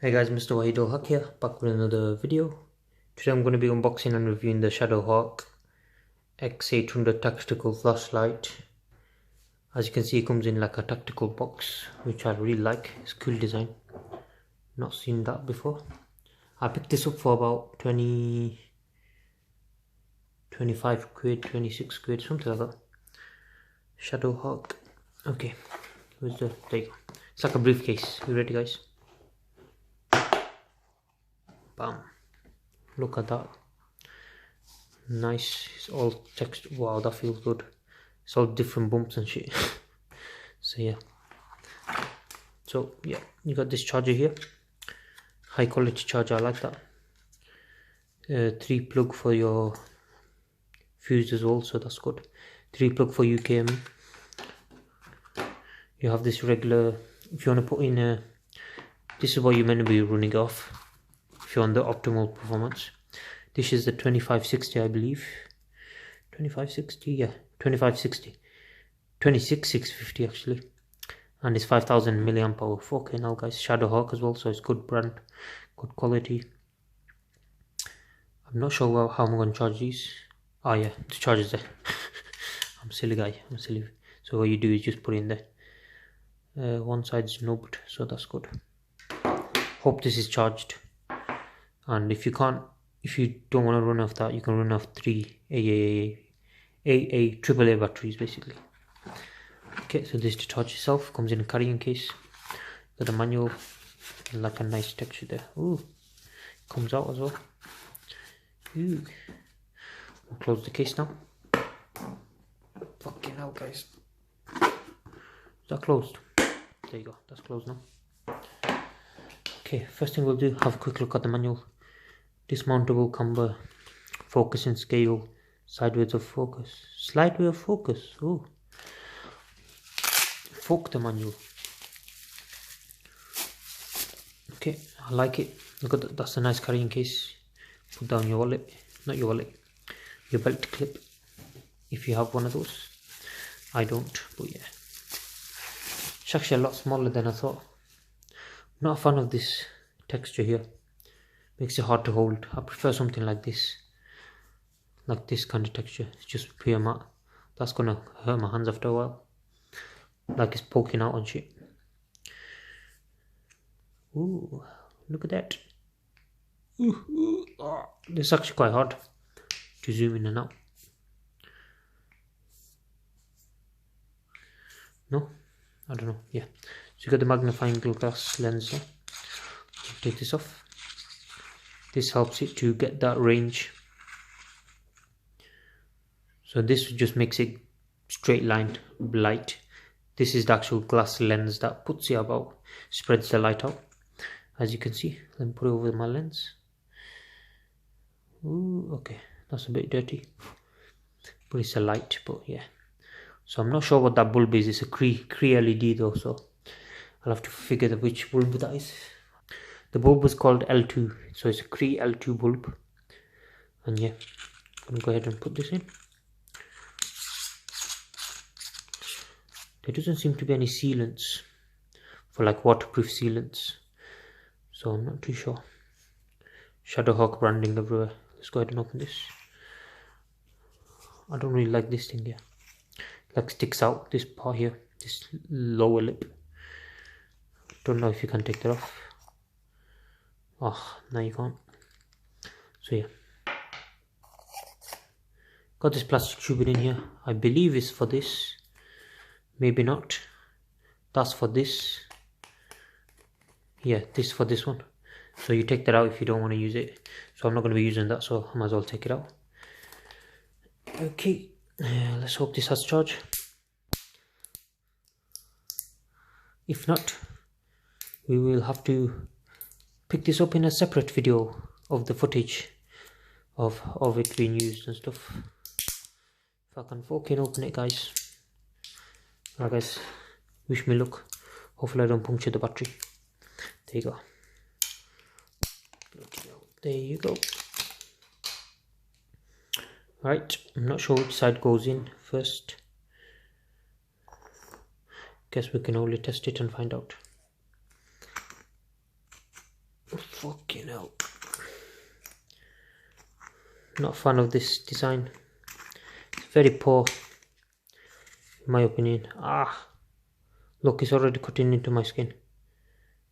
Hey guys, MrWaheedulHaque here, back with another video. Today I'm going to be unboxing and reviewing the Shadowhawk X800 tactical flashlight. As you can see, it comes in like a tactical box, which I really like. It's a cool design. Not seen that before. I picked this up for about 25 quid, 26 quid, something like that. Shadowhawk. Okay, there you go. It's like a briefcase. You ready, guys? Bam. Look at that. Nice. It's all text. Wow, that feels good. It's all different bumps and shit. So yeah, you got this charger here. High quality charger, I like that. 3 plug for your fuse as well, so that's good. 3 plug for UKM. You have this regular, if you want to put in a, this is what you're meant to be running off if you're on the optimal performance. This is the 2560, I believe. 2560, yeah, 2560. 26650 actually. And it's 5000 milliamp hour. 4K now, guys. Shadowhawk as well, so it's good brand, good quality. I'm not sure how I'm going to charge these. Oh yeah, the charger's there. I'm a silly guy, I'm silly. So what you do is just put it in there. One side's nubbed, so that's good. Hope this is charged. And if you don't want to run off that, you can run off 3 AAA batteries basically. Okay, so this to charge itself, comes in a carrying case. Got a manual and like a nice texture there. Ooh, comes out as well. Ooh. I'll close the case now. Fucking hell, guys. Is that closed? There you go, that's closed now. Okay, first thing we'll do, have a quick look at the manual. Dismountable camber, focusing scale, sideways of focus, slideway of focus. Ooh. Fuck the manual. Okay, I like it. Look at that, that's a nice carrying case. Put down your wallet, not your wallet, your belt clip, if you have one of those. I don't, but yeah. It's actually a lot smaller than I thought. I'm not a fan of this texture here. Makes it hard to hold. I prefer something like this kind of texture. It's just pure matte. That's gonna hurt my hands after a while. Like it's poking out and shit. Ooh, look at that. Ooh. Oh, this is actually quite hard to zoom in and out. No? I don't know. Yeah. So you got the magnifying glass lens here. Take this off. This helps it to get that range. So this just makes it straight line light. This is the actual glass lens that puts it about, spreads the light out. As you can see, let me put it over my lens. Ooh, okay, that's a bit dirty, but it's a light. But yeah, so I'm not sure what that bulb is. It's a CREE LED though, so I'll have to figure out which bulb that is. The bulb was called L2, so it's a CREE L2 bulb. And yeah, I'm gonna go ahead and put this in. There doesn't seem to be any sealants for like waterproof sealants, so I'm not too sure. Shadowhawk branding everywhere. Let's go ahead and open this. I don't really like this thing here. Like sticks out, this part here, this lower lip. Don't know if you can take that off. Oh, no you can't. So yeah, got this plastic tube in here. I believe it's for this. Maybe not. That's for this. Yeah, this for this one. So you take that out if you don't want to use it. So I'm not going to be using that, so I might as well take it out. Okay, let's hope this has charge. If not, we will have to pick this up in a separate video of the footage of it being used and stuff. If I can fucking open it, guys. Alright guys, wish me luck. Hopefully I don't puncture the battery. There you go. There you go. Alright, I'm not sure which side goes in first. Guess we can only test it and find out. Fucking hell. Not a fan of this design. It's very poor, in my opinion. Ah, look, it's already cutting into my skin.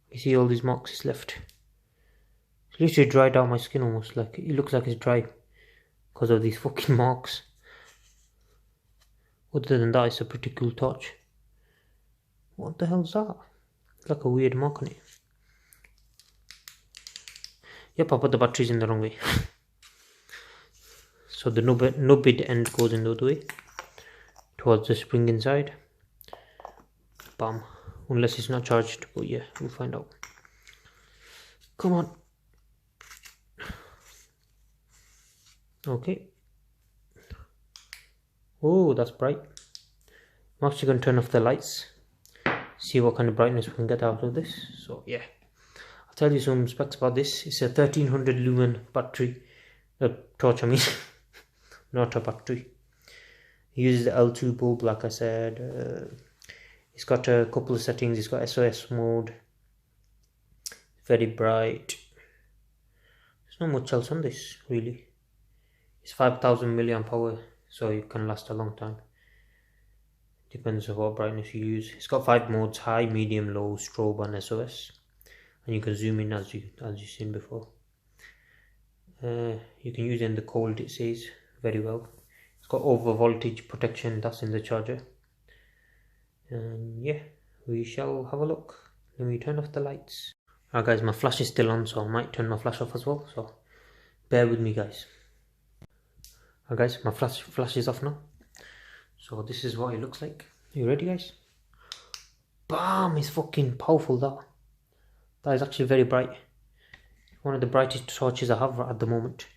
You see all these marks is left. It's literally dried out my skin almost. Like, it looks like it's dry because of these fucking marks. Other than that, it's a pretty cool torch. What the hell's that? It's like a weird mark on it. Yep, I put the batteries in the wrong way. So the nubbed end goes in the other way towards the spring inside. Bam. Unless it's not charged, but yeah, we'll find out. Come on. Okay. Oh, that's bright. I'm actually going to turn off the lights, see what kind of brightness we can get out of this. So yeah, I'll tell you some specs about this. It's a 1300 lumen battery, torch I mean, not a battery. It uses the L2 bulb like I said. It's got a couple of settings. It's got SOS mode, very bright. There's not much else on this really. It's 5000 milliamp hour, so it can last a long time. Depends on what brightness you use. It's got 5 modes: high, medium, low, strobe and SOS, and you can zoom in as you've seen before. You can use it in the cold, it says, very well. It's got overvoltage protection, that's in the charger. And yeah, we shall have a look. Let me turn off the lights. Alright guys, my flash is still on, so I might turn my flash off as well, so bear with me guys. Alright guys, my flash is off now. So this is what it looks like. You ready guys? Bam! It's fucking powerful, that. That is actually very bright. One of the brightest torches I have at the moment.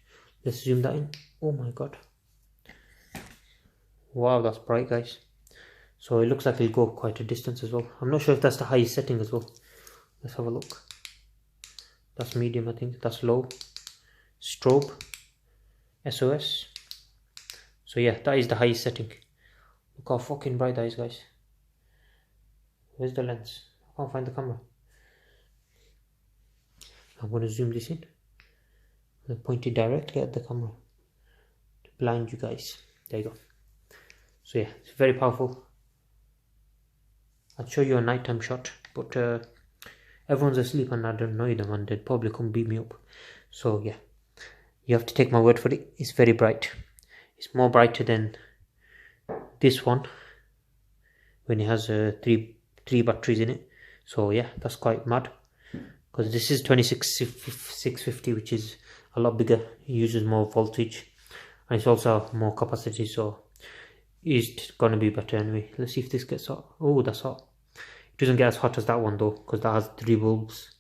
Let's zoom that in. Oh my god. Wow, that's bright guys. So it looks like it'll go quite a distance as well. I'm not sure if that's the highest setting as well. Let's have a look. That's medium, I think. That's low. Strobe. SOS. So yeah, that is the highest setting. Look how fucking bright that is guys. Where's the lens? I can't find the camera. I'm going to zoom this in and point it directly at the camera to blind you guys. There you go. So yeah, it's very powerful. I'll show you a nighttime shot, but everyone's asleep and I'd annoy them and they'd probably come beat me up. So yeah, you have to take my word for it. It's very bright. It's more brighter than this one when it has three batteries in it. So yeah, that's quite mad, because this is 26650, which is a lot bigger. It uses more voltage and it's also more capacity, so it's gonna be better anyway. Let's see if this gets hot. Oh, that's hot. It doesn't get as hot as that one though, because that has 3 bulbs,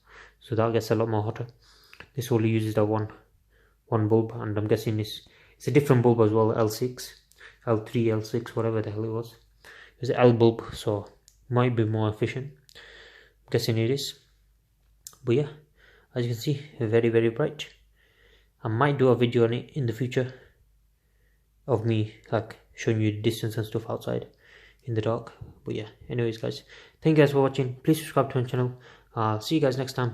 so that gets a lot more hotter. This only uses the one bulb, and I'm guessing it's a different bulb as well. L6, L3, L6, whatever the hell it was. It's an L bulb, so might be more efficient. I'm guessing it is. But yeah, as you can see, very, very bright. I might do a video on it in the future of me like showing you distance and stuff outside in the dark. But yeah, anyways guys, thank you guys for watching. Please subscribe to my channel. I'll see you guys next time.